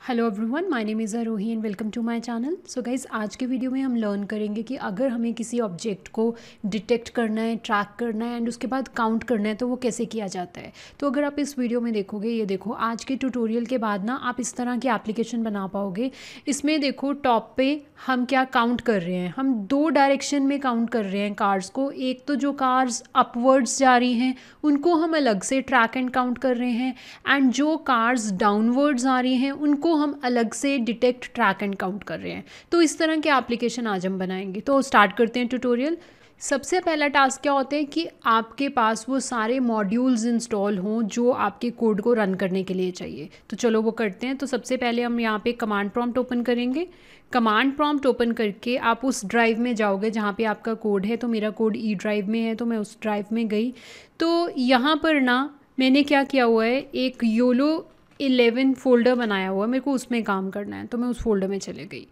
Hello everyone, my name is Aarohi and welcome to my channel. So guys, आज के video में हम learn करेंगे कि अगर हमें किसी ऑब्जेक्ट को डिटेक्ट करना है, ट्रैक करना है एंड उसके बाद काउंट करना है तो वो कैसे किया जाता है। तो अगर आप इस वीडियो में देखोगे, ये देखो, आज के ट्यूटोरियल के बाद ना आप इस तरह की एप्लीकेशन बना पाओगे। इसमें देखो टॉप पे हम क्या काउंट कर रहे हैं, हम दो डायरेक्शन में काउंट कर रहे हैं कार्स को। एक तो जो कार्स अपवर्ड्स जा रही हैं उनको हम अलग से ट्रैक एंड काउंट कर रहे हैं, एंड जो कार्स डाउनवर्ड्स आ रही हैं उनको हम अलग से डिटेक्ट, ट्रैक एंड काउंट कर रहे हैं। तो इस तरह के एप्लीकेशन आज हम बनाएंगे। तो स्टार्ट करते हैं ट्यूटोरियल। सबसे पहला टास्क क्या होता है कि आपके पास वो सारे मॉड्यूल्स इंस्टॉल हों जो आपके कोड को रन करने के लिए चाहिए। तो चलो वो करते हैं। तो सबसे पहले हम यहाँ पे कमांड प्रॉम्प्ट ओपन करेंगे। कमांड प्रॉम्प्ट ओपन करके आप उस ड्राइव में जाओगे जहाँ पे आपका कोड है। तो मेरा कोड ई ड्राइव में है, तो मैं उस ड्राइव में गई। तो यहाँ पर ना मैंने क्या किया हुआ है, एक योलो 11 फोल्डर बनाया हुआ है, मेरे को उसमें काम करना है, तो मैं उस फोल्डर में चले गई।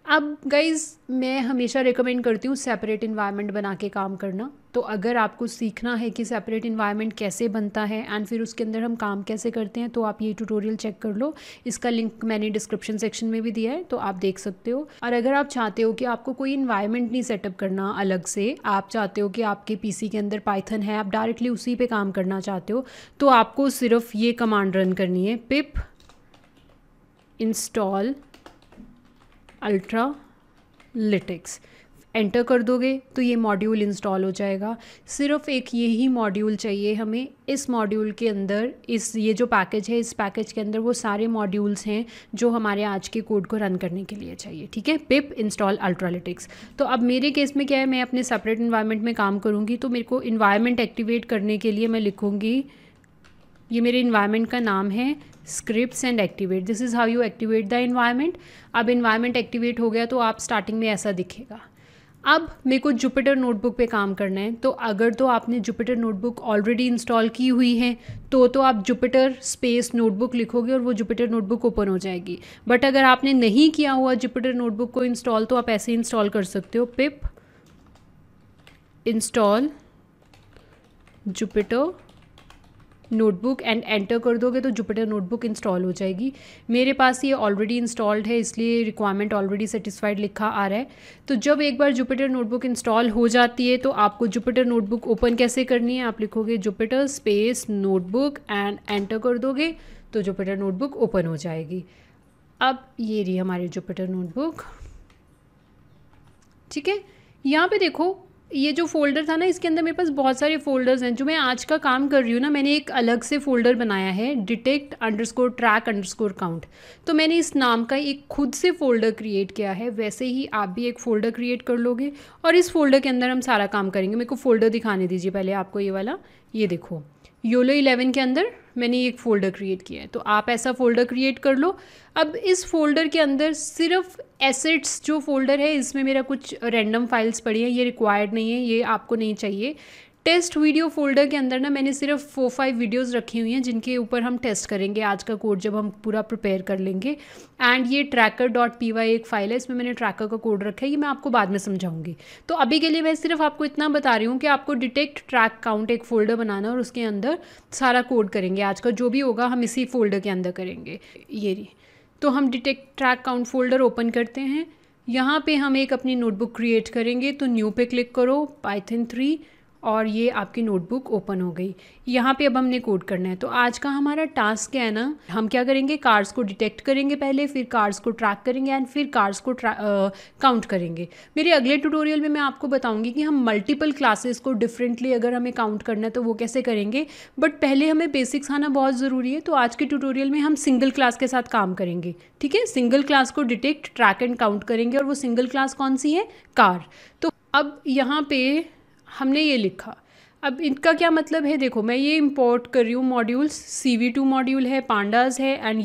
अब गाइज़, मैं हमेशा रिकमेंड करती हूँ सेपरेट इन्वायरमेंट बना के काम करना। तो अगर आपको सीखना है कि सेपरेट इन्वायरमेंट कैसे बनता है एंड फिर उसके अंदर हम काम कैसे करते हैं, तो आप ये ट्यूटोरियल चेक कर लो। इसका लिंक मैंने डिस्क्रिप्शन सेक्शन में भी दिया है, तो आप देख सकते हो। और अगर आप चाहते हो कि आपको कोई इन्वायरमेंट नहीं सेटअप करना अलग से, आप चाहते हो कि आपके पीसी के अंदर पाइथन है, आप डायरेक्टली उसी पे काम करना चाहते हो, तो आपको सिर्फ ये कमांड रन करनी है, पिप इंस्टॉल अल्ट्रालिटिक्स। एंटर कर दोगे तो ये मॉड्यूल इंस्टॉल हो जाएगा। सिर्फ एक यही मॉड्यूल चाहिए हमें। इस मॉड्यूल के अंदर ये जो पैकेज है, इस पैकेज के अंदर वो सारे मॉड्यूल्स हैं जो हमारे आज के कोड को रन करने के लिए चाहिए। ठीक है, पिप इंस्टॉल अल्ट्रालिटिक्स। तो अब मेरे केस में क्या है, मैं अपने सेपरेट इन्वायरमेंट में काम करूँगी। तो मेरे को इन्वायरमेंट एक्टिवेट करने के लिए मैं लिखूँगी, ये मेरे इन्वायरमेंट का नाम है, scripts and activate. This is how you activate the environment. अब इन्वायरमेंट एक्टिवेट हो गया तो आप स्टार्टिंग में ऐसा दिखेगा। अब मेरे को जुपिटर नोटबुक पे काम करना है। तो अगर तो आपने जुपिटर नोटबुक ऑलरेडी इंस्टॉल की हुई है तो आप जुपिटर स्पेस नोटबुक लिखोगे और वो जुपिटर नोटबुक ओपन हो जाएगी। बट अगर आपने नहीं किया हुआ जुपिटर नोटबुक को इंस्टॉल, तो आप ऐसे इंस्टॉल कर सकते हो, पिप install Jupyter notebook and enter कर दोगे तो जुपिटर नोटबुक इंस्टॉल हो जाएगी। मेरे पास ये ऑलरेडी इंस्टॉल्ड है, इसलिए रिक्वायरमेंट ऑलरेडी सेटिस्फाइड लिखा आ रहा है। तो जब एक बार जुपिटर नोटबुक इंस्टॉल हो जाती है तो आपको जुपिटर नोटबुक ओपन कैसे करनी है, आप लिखोगे Jupiter space notebook and enter कर दोगे तो जुपिटर नोटबुक ओपन हो जाएगी। अब ये रही हमारी जुपिटर नोटबुक। ठीक है, यहाँ पे देखो, ये जो फोल्डर था ना, इसके अंदर मेरे पास बहुत सारे फोल्डर्स हैं। जो मैं आज का काम कर रही हूँ ना, मैंने एक अलग से फोल्डर बनाया है, detect underscore track underscore count. तो मैंने इस नाम का एक खुद से फोल्डर क्रिएट किया है। वैसे ही आप भी एक फ़ोल्डर क्रिएट कर लोगे और इस फोल्डर के अंदर हम सारा काम करेंगे। मेरे को फ़ोल्डर दिखाने दीजिए पहले आपको, ये वाला, ये देखो, योलो 11 के अंदर मैंने एक फ़ोल्डर क्रिएट किया है। तो आप ऐसा फ़ोल्डर क्रिएट कर लो। अब इस फोल्डर के अंदर सिर्फ एसेट्स जो फोल्डर है, इसमें मेरा कुछ रैंडम फाइल्स पड़ी हैं, ये रिक्वायर्ड नहीं है, ये आपको नहीं चाहिए। टेस्ट वीडियो फोल्डर के अंदर ना मैंने सिर्फ 4-5 वीडियोस रखी हुई हैं जिनके ऊपर हम टेस्ट करेंगे आज का कोड जब हम पूरा प्रिपेयर कर लेंगे। एंड ये tracker.py एक फ़ाइल है, इसमें मैंने ट्रैकर का कोड रखा है, ये मैं आपको बाद में समझाऊंगी। तो अभी के लिए मैं सिर्फ आपको इतना बता रही हूँ कि आपको डिटेक्ट ट्रैक काउंट एक फ़ोल्डर बनाना और उसके अंदर सारा कोड करेंगे। आज का जो भी होगा हम इसी फोल्डर के अंदर करेंगे। ये रही। तो हम detect track count folder open करते हैं। यहाँ पे हम एक अपनी नोटबुक क्रिएट करेंगे। तो न्यू पे क्लिक करो, पाइथन 3, और ये आपकी नोटबुक ओपन हो गई। यहाँ पे अब हमने कोड करना है। तो आज का हमारा टास्क क्या है ना, हम क्या करेंगे, कार्स को डिटेक्ट करेंगे पहले, फिर कार्स को ट्रैक करेंगे एंड फिर कार्स को काउंट करेंगे। मेरे अगले ट्यूटोरियल में मैं आपको बताऊंगी कि हम मल्टीपल क्लासेस को डिफरेंटली अगर हमें काउंट करना है तो वो कैसे करेंगे। बट पहले हमें बेसिक्स आना बहुत ज़रूरी है। तो आज के ट्यूटोरियल में हम सिंगल क्लास के साथ काम करेंगे। ठीक है, सिंगल क्लास को डिटेक्ट, ट्रैक एंड काउंट करेंगे, और वो सिंगल क्लास कौन सी है, कार। तो अब यहाँ पे हमने ये लिखा। अब इनका क्या मतलब है, देखो, मैं ये इंपोर्ट कर रही हूँ मॉड्यूल्स, CV2 मॉड्यूल है, पांडास है एंड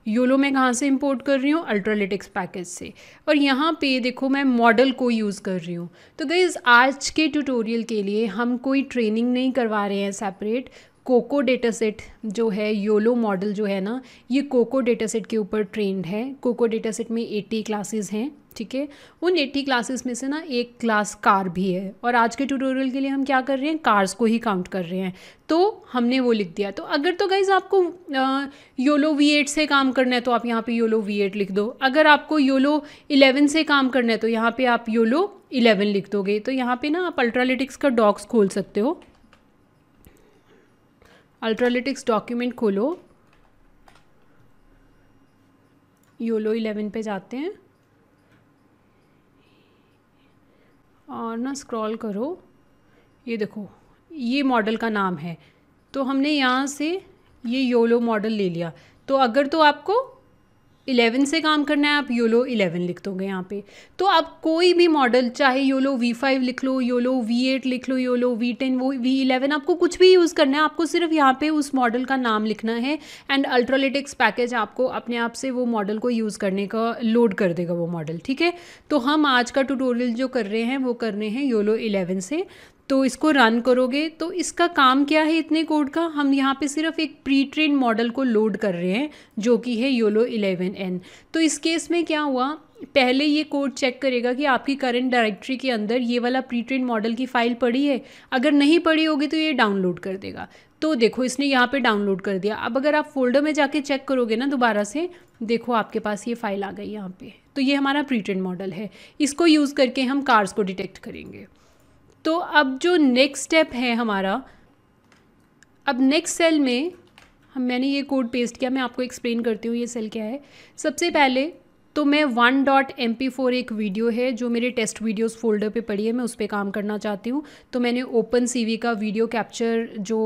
योलो मैं कहाँ से इंपोर्ट कर रही हूँ, अल्ट्रालिटिक्स पैकेज से। और यहाँ पे देखो मैं मॉडल को यूज़ कर रही हूँ। तो गाइस, आज के ट्यूटोरियल के लिए हम कोई ट्रेनिंग नहीं करवा रहे हैं सेपरेट। कोको डेटासेट जो है, योलो मॉडल जो है ना, ये कोको डेटासेट के ऊपर ट्रेंड है। कोको डेटासेट में 80 क्लासेस हैं ठीक है। उन 80 क्लासेस में से ना एक क्लास कार भी है, और आज के ट्यूटोरियल के लिए हम क्या कर रहे हैं, कार्स को ही काउंट कर रहे हैं, तो हमने वो लिख दिया। तो अगर तो गाइज आपको योलो V8 से काम करना है तो आप यहाँ पे योलो V8 लिख दो। अगर आपको योलो 11 से काम करना है तो यहाँ पे आप योलो 11 लिख दोगे। तो यहाँ पे ना आप अल्ट्रालिटिक्स का डॉक्स खोल सकते हो, अल्ट्रालिटिक्स डॉक्यूमेंट खोलो, योलो 11 पे जाते हैं और ना स्क्रॉल करो, ये देखो ये मॉडल का नाम है। तो हमने यहाँ से ये योलो मॉडल ले लिया। तो अगर तो आपको 11 से काम करना है आप योलो 11 लिख दोगे यहाँ पे। तो आप कोई भी मॉडल, चाहे योलो V5 लिख लो, योलो V8 लिख लो, योलो V10, वो V11, आपको कुछ भी यूज़ करना है, आपको सिर्फ यहाँ पे उस मॉडल का नाम लिखना है एंड अल्ट्रालिटिक्स पैकेज आपको अपने आप से वो मॉडल को यूज़ करने का लोड कर देगा वो मॉडल, ठीक है। तो हम आज का ट्यूटोरियल जो कर रहे हैं वो कर रहे हैं योलो 11 से। तो इसको रन करोगे तो इसका काम क्या है इतने कोड का, हम यहाँ पे सिर्फ एक प्री ट्रेन मॉडल को लोड कर रहे हैं जो कि है योलो 11N। तो इस केस में क्या हुआ, पहले ये कोड चेक करेगा कि आपकी करंट डायरेक्टरी के अंदर ये वाला प्री ट्रेन मॉडल की फ़ाइल पड़ी है। अगर नहीं पड़ी होगी तो ये डाउनलोड कर देगा। तो देखो इसने यहाँ पे डाउनलोड कर दिया। अब अगर आप फोल्डर में जाके चेक करोगे ना दोबारा से, देखो आपके पास ये फ़ाइल आ गई यहाँ पे। तो ये हमारा प्री ट्रेन मॉडल है, इसको यूज़ करके हम कार्स को डिटेक्ट करेंगे। तो अब जो नेक्स्ट स्टेप है हमारा, अब नेक्स्ट सेल में मैंने ये कोड पेस्ट किया, मैं आपको एक्सप्लेन करती हूँ ये सेल क्या है। सबसे पहले तो मैं 1.mp4 एक वीडियो है जो मेरे टेस्ट वीडियोस फोल्डर पे पड़ी है, मैं उस पर काम करना चाहती हूँ। तो मैंने ओपन CV का वीडियो कैप्चर जो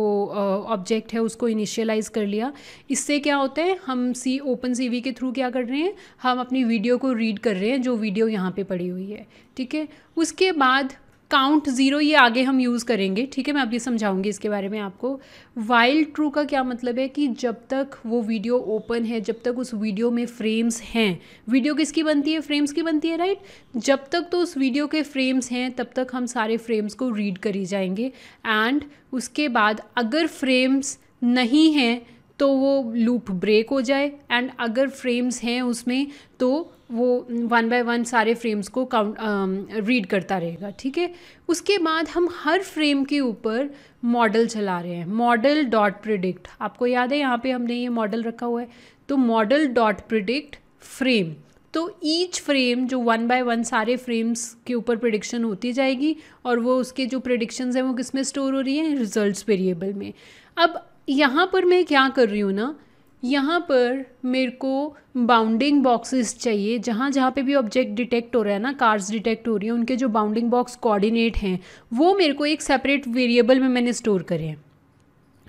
ऑब्जेक्ट है उसको इनिशियलाइज़ कर लिया। इससे क्या होता है, हम ओपन CV के थ्रू क्या कर रहे हैं, हम अपनी वीडियो को रीड कर रहे हैं जो वीडियो यहाँ पे पड़ी हुई है, ठीक है। उसके बाद काउंट 0 ये आगे हम यूज़ करेंगे, ठीक है, मैं अभी समझाऊंगी इसके बारे में आपको। वाइल ट्रू का क्या मतलब है कि जब तक वो वीडियो ओपन है, जब तक उस वीडियो में फ्रेम्स हैं, वीडियो किसकी बनती है, फ्रेम्स की बनती है, राइट। जब तक तो उस वीडियो के फ्रेम्स हैं तब तक हम सारे फ्रेम्स को रीड करी जाएंगे। एंड उसके बाद अगर फ्रेम्स नहीं हैं तो वो लूप ब्रेक हो जाए, एंड अगर फ्रेम्स हैं उसमें तो वो 1 बाय 1 सारे फ्रेम्स को काउंट रीड करता रहेगा, ठीक है। उसके बाद हम हर फ्रेम के ऊपर मॉडल चला रहे हैं, मॉडल डॉट प्रिडिक्ट। आपको याद है यहाँ पे हमने ये मॉडल रखा हुआ है, तो मॉडल डॉट प्रिडिक्ट फ्रेम। तो ईच फ्रेम जो 1 बाय 1 सारे फ्रेम्स के ऊपर प्रिडिक्शन होती जाएगी, और वो उसके जो प्रिडिक्शंस हैं वो किस में स्टोर हो रही हैं, रिजल्ट्स वेरिएबल में। अब यहाँ पर मैं क्या कर रही हूँ ना, यहाँ पर मेरे को बाउंडिंग बॉक्सेस चाहिए, जहाँ जहाँ पे भी ऑब्जेक्ट डिटेक्ट हो रहा है ना, कार्स डिटेक्ट हो रही हैं, उनके जो बाउंडिंग बॉक्स कोऑर्डिनेट हैं वो मेरे को एक सेपरेट वेरिएबल में मैंने स्टोर करे हैं,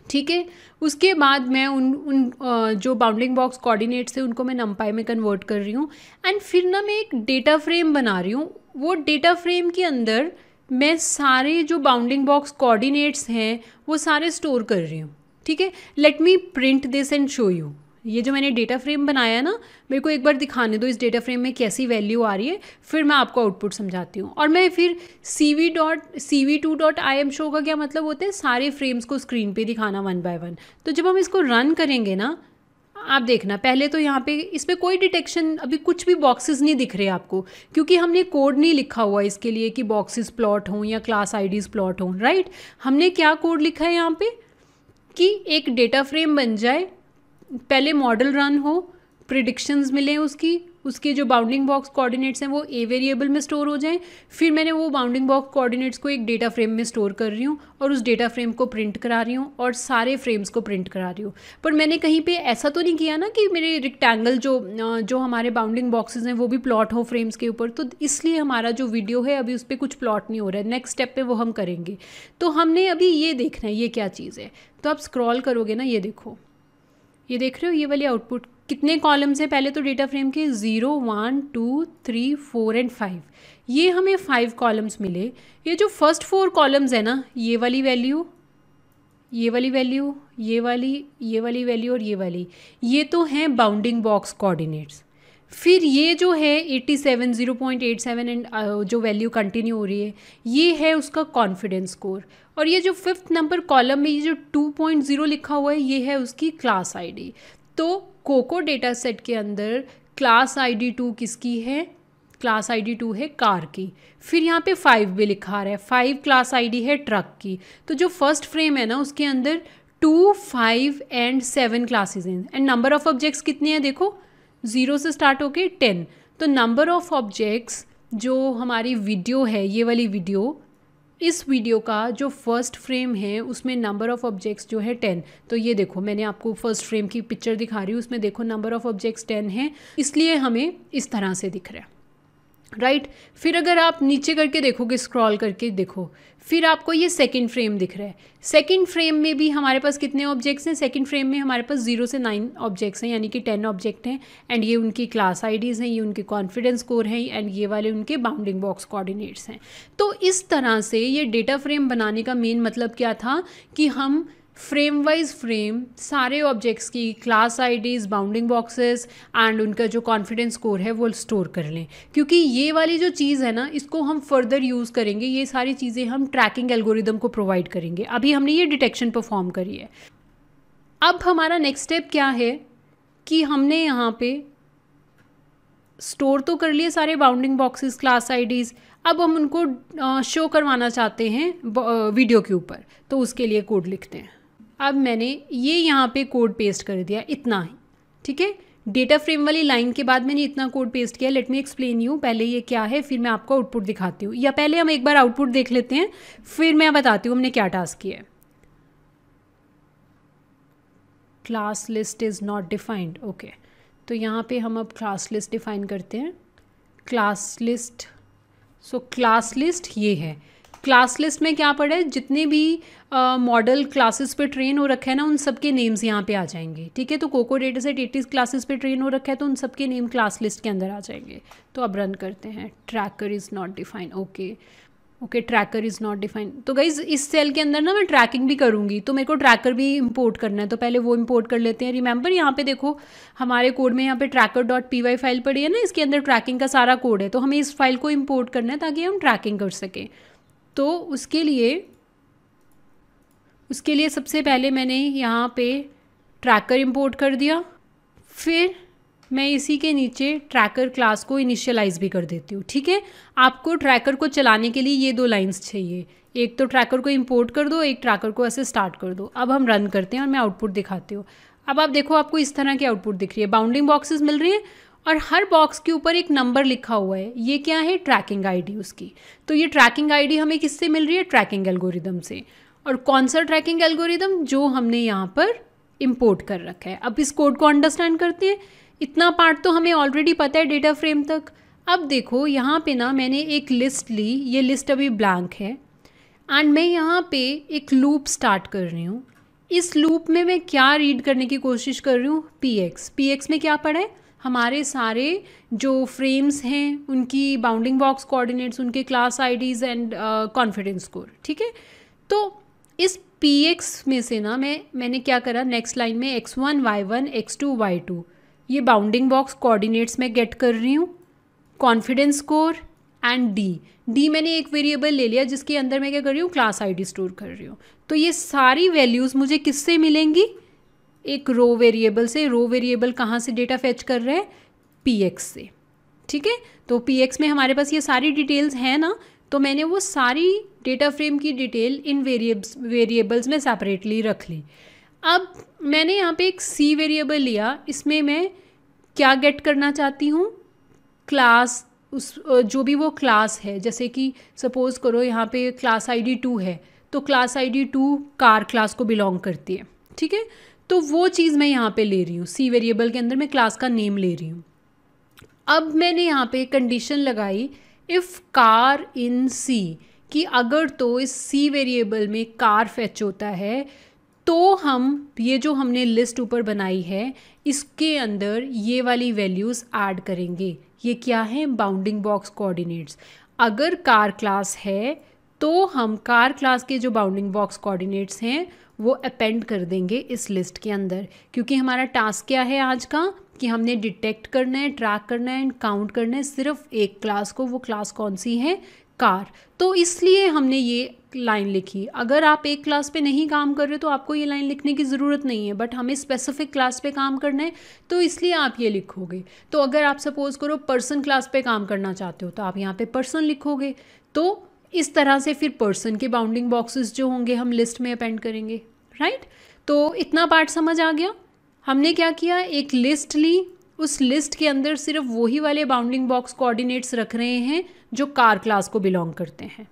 ठीक है। उसके बाद मैं उन जो बाउंडिंग बॉक्स कोऑर्डिनेट्स है उनको मैं नंपाई में कन्वर्ट कर रही हूँ, एंड फिर ना मैं एक डेटा फ्रेम बना रही हूँ। वो डेटा फ्रेम के अंदर मैं सारे जो बाउंडिंग बॉक्स कोऑर्डिनेट्स हैं वो सारे स्टोर कर रही हूँ, ठीक है। Let me print this and show you. ये जो मैंने डेटा फ्रेम बनाया है ना, मेरे को एक बार दिखाने दो इस डेटा फ्रेम में कैसी वैल्यू आ रही है, फिर मैं आपको आउटपुट समझाती हूँ। और मैं फिर cv2.im शो का क्या मतलब होता है, सारे फ्रेम्स को स्क्रीन पे दिखाना 1 बाय 1। तो जब हम इसको रन करेंगे ना, आप देखना पहले तो यहाँ पे इस पर कोई डिटेक्शन, अभी कुछ भी बॉक्सेस नहीं दिख रहे आपको, क्योंकि हमने कोड नहीं लिखा हुआ इसके लिए कि बॉक्सेस प्लॉट हों या क्लास आईडीज़ प्लॉट हों, राइट। हमने क्या कोड लिखा है यहाँ पे कि एक डेटा फ्रेम बन जाए, पहले मॉडल रन हो, प्रिडिक्शंस मिले उसके जो बाउंडिंग बॉक्स कोऑर्डिनेट्स हैं वो ए वेरिएबल में स्टोर हो जाएं। फिर मैंने वो बाउंडिंग बॉक्स कोऑर्डिनेट्स को एक डेटा फ्रेम में स्टोर कर रही हूँ और उस डेटा फ्रेम को प्रिंट करा रही हूँ और सारे फ्रेम्स को प्रिंट करा रही हूँ। पर मैंने कहीं पे ऐसा तो नहीं किया ना कि मेरे रेक्टेंगल जो हमारे बाउंडिंग बॉक्सेस हैं वो भी प्लॉट हो फ्रेम्स के ऊपर, तो इसलिए हमारा जो वीडियो है अभी उस पर कुछ प्लॉट नहीं हो रहा है। नेक्स्ट स्टेप पे वो हम करेंगे। तो हमने अभी ये देखना है ये क्या चीज़ है। तो आप स्क्रॉल करोगे ना, ये देखो, ये देख रहे हो ये वाली आउटपुट कितने कॉलम्स हैं, पहले तो डेटा फ्रेम के 0 1 2 3 4 एंड 5, ये हमें 5 कॉलम्स मिले। ये जो फर्स्ट 4 कॉलम्स है ना, ये वाली वैल्यू, ये वाली वैल्यू, ये वाली वैल्यू और ये तो हैं बाउंडिंग बॉक्स कोऑर्डिनेट्स। फिर ये जो है 87 0.87 एंड जो वैल्यू कंटिन्यू हो रही है ये है उसका कॉन्फिडेंस स्कोर। और ये जो 5th नंबर कॉलम में ये जो 2.0 लिखा हुआ है ये है उसकी क्लास आईडी। तो कोको डेटा सेट के अंदर क्लास आईडी 2 किसकी है, क्लास आईडी 2 है कार की, फिर यहाँ पे 5 भी लिखा आ रहा है, 5 क्लास आईडी है ट्रक की। तो जो फर्स्ट फ्रेम है ना उसके अंदर 2, 5 एंड 7 क्लासेस हैं एंड नंबर ऑफ ऑब्जेक्ट्स कितने हैं देखो 0 से स्टार्ट होके 10। तो नंबर ऑफ ऑब्जेक्ट्स जो हमारी वीडियो है, ये वाली वीडियो, इस वीडियो का जो फर्स्ट फ्रेम है उसमें नंबर ऑफ़ ऑब्जेक्ट्स जो है 10। तो ये देखो मैंने आपको फर्स्ट फ्रेम की पिक्चर दिखा रही हूँ, उसमें देखो नंबर ऑफ़ ऑब्जेक्ट्स 10 है, इसलिए हमें इस तरह से दिख रहा है, राइट। फिर अगर आप नीचे करके देखोगे, स्क्रॉल करके देखो, फिर आपको ये सेकंड फ्रेम दिख रहा है। सेकंड फ्रेम में भी हमारे पास कितने ऑब्जेक्ट्स हैं? सेकंड फ्रेम में हमारे पास 0 से 9 ऑब्जेक्ट्स हैं, यानी कि 10 ऑब्जेक्ट हैं एंड ये उनकी क्लास आईडीज़ हैं, ये उनके कॉन्फिडेंस स्कोर हैं एंड ये वाले उनके बाउंडिंग बॉक्स कोऑर्डिनेट्स हैं। तो इस तरह से ये डेटा फ्रेम बनाने का मेन मतलब क्या था कि हम फ्रेम वाइज फ्रेम सारे ऑब्जेक्ट्स की class IDs, bounding boxes and उनका जो कॉन्फिडेंस स्कोर है वो स्टोर कर लें, क्योंकि ये वाली जो चीज़ है ना इसको हम फर्दर यूज़ करेंगे। ये सारी चीज़ें हम ट्रैकिंग एल्गोरिदम को प्रोवाइड करेंगे। अभी हमने ये डिटेक्शन परफॉर्म करी है। अब हमारा नेक्स्ट स्टेप क्या है कि हमने यहाँ पे स्टोर तो कर लिए सारे बाउंडिंग बॉक्सेस, क्लास आईडीज़, अब हम उनको शो करवाना चाहते हैं वीडियो के ऊपर, तो उसके लिए कोड लिखते हैं। अब मैंने ये यहाँ पे कोड पेस्ट कर दिया, इतना ही, ठीक है। डेटा फ्रेम वाली लाइन के बाद मैंने इतना कोड पेस्ट किया। लेट मी एक्सप्लेन यू, पहले ये क्या है फिर मैं आपको आउटपुट दिखाती हूँ, या पहले हम एक बार आउटपुट देख लेते हैं फिर मैं बताती हूँ हमने क्या टास्क किया है। Class list is not defined, okay. तो यहाँ पे हम अब क्लास लिस्ट डिफाइन करते हैं। Class list, so class list ये है। क्लास लिस्ट में क्या पड़ा है, जितने भी मॉडल क्लासेस पे ट्रेन हो रखा है ना उन सब के नेम्स यहाँ पे आ जाएंगे, ठीक है। तो कोको डेटा सेट 80 क्लासेस पे ट्रेन हो रखा है तो उन सब के नेम क्लास लिस्ट के अंदर आ जाएंगे। तो अब रन करते हैं। Tracker is not define, okay tracker is not define. तो गाइज इस सेल के अंदर ना मैं ट्रैकिंग भी करूँगी, तो मेरे को ट्रैकर भी इंपोर्ट करना है, तो पहले वो इंपोर्ट कर लेते हैं। रिमेंबर यहाँ पे देखो हमारे कोड में यहाँ पे tracker.py फाइल पड़ी है ना, इसके अंदर ट्रैकिंग का सारा कोड है, तो हमें इस फाइल को इंपोर्ट करना है ताकि हम ट्रैकिंग कर सकें। तो उसके लिए सबसे पहले मैंने यहाँ पे ट्रैकर इंपोर्ट कर दिया, फिर मैं इसी के नीचे ट्रैकर क्लास को इनिशियलाइज भी कर देती हूँ, ठीक है। आपको ट्रैकर को चलाने के लिए ये 2 लाइंस चाहिए, एक तो ट्रैकर को इंपोर्ट कर दो, एक ट्रैकर को ऐसे स्टार्ट कर दो। अब हम रन करते हैं और मैं आउटपुट दिखाती हूँ। अब आप देखो आपको इस तरह की आउटपुट दिख रही है, बाउंडिंग बॉक्सेस मिल रही है और हर बॉक्स के ऊपर एक नंबर लिखा हुआ है। ये क्या है? ट्रैकिंग आईडी उसकी। तो ये ट्रैकिंग आईडी हमें किससे मिल रही है? ट्रैकिंग एल्गोरिदम से। और कौन सा ट्रैकिंग एल्गोरिदम? जो हमने यहाँ पर इंपोर्ट कर रखा है। अब इस कोड को अंडरस्टैंड करते हैं। इतना पार्ट तो हमें ऑलरेडी पता है डेटा फ्रेम तक। अब देखो यहाँ पे ना मैंने एक लिस्ट ली, ये लिस्ट अभी ब्लैंक है एंड मैं यहाँ पे एक लूप स्टार्ट कर रही हूँ। इस लूप में मैं क्या रीड करने की कोशिश कर रही हूँ? px में क्या पड़ा है? हमारे सारे जो फ्रेम्स हैं उनकी बाउंडिंग बॉक्स कोऑर्डिनेट्स, उनके class IDs and confidence score, ठीक है। तो इस px में से ना मैंने क्या करा, नेक्स्ट लाइन में x1 y1 x2 y2 ये बाउंडिंग बॉक्स कोऑर्डिनेट्स में गेट कर रही हूँ, कॉन्फिडेंस स्कोर एंड डी मैंने एक वेरिएबल ले लिया जिसके अंदर मैं क्या कर रही हूँ? क्लास आईडी स्टोर कर रही हूँ। तो ये सारी वैल्यूज़ मुझे किससे मिलेंगी? एक रो वेरिएबल से। रो वेरिएबल कहाँ से डेटा फेच कर रहे हैं? px से, ठीक है। तो px में हमारे पास ये सारी डिटेल्स हैं ना, तो मैंने वो सारी डेटा फ्रेम की डिटेल इन वेरिएबल्स में सेपरेटली रख ली। अब मैंने यहाँ पे एक c वेरिएबल लिया, इसमें मैं क्या गेट करना चाहती हूँ? क्लास, उस जो भी वो क्लास है, जैसे कि सपोज़ करो यहाँ पे क्लास आईडी 2 है, तो क्लास आईडी 2 कार क्लास को बिलोंग करती है, ठीक है। तो वो चीज़ मैं यहाँ पे ले रही हूँ, सी वेरिएबल के अंदर मैं क्लास का नेम ले रही हूँ। अब मैंने यहाँ पे कंडीशन लगाई इफ़ कार इन सी, कि अगर तो इस सी वेरिएबल में कार फेच होता है तो हम ये जो हमने लिस्ट ऊपर बनाई है इसके अंदर ये वाली वैल्यूज़ ऐड करेंगे। ये क्या है? Bounding box coordinates. अगर कार क्लास है तो हम कार क्लास के जो बाउंडिंग बॉक्स कोऑर्डिनेट्स हैं वो अपेंड कर देंगे इस लिस्ट के अंदर, क्योंकि हमारा टास्क क्या है आज का कि हमने डिटेक्ट करना है, ट्रैक करना है एंड काउंट करना है सिर्फ एक क्लास को। वो क्लास कौन सी है? कार। तो इसलिए हमने ये लाइन लिखी। अगर आप एक क्लास पे नहीं काम कर रहे तो आपको ये लाइन लिखने की ज़रूरत नहीं है, बट हमें स्पेसिफिक क्लास पे काम करना है तो इसलिए आप ये लिखोगे। तो अगर आप सपोज़ करो पर्सन क्लास पे काम करना चाहते हो तो आप यहाँ पे पर्सन लिखोगे। तो इस तरह से फिर पर्सन के बाउंडिंग बॉक्सेस जो होंगे हम लिस्ट में अपेंड करेंगे, राइट। तो इतना पार्ट समझ आ गया। हमने क्या किया, एक लिस्ट ली, उस लिस्ट के अंदर सिर्फ वही वाले बाउंडिंग बॉक्स कोऑर्डिनेट्स रख रहे हैं जो कार क्लास को बिलोंग करते हैं।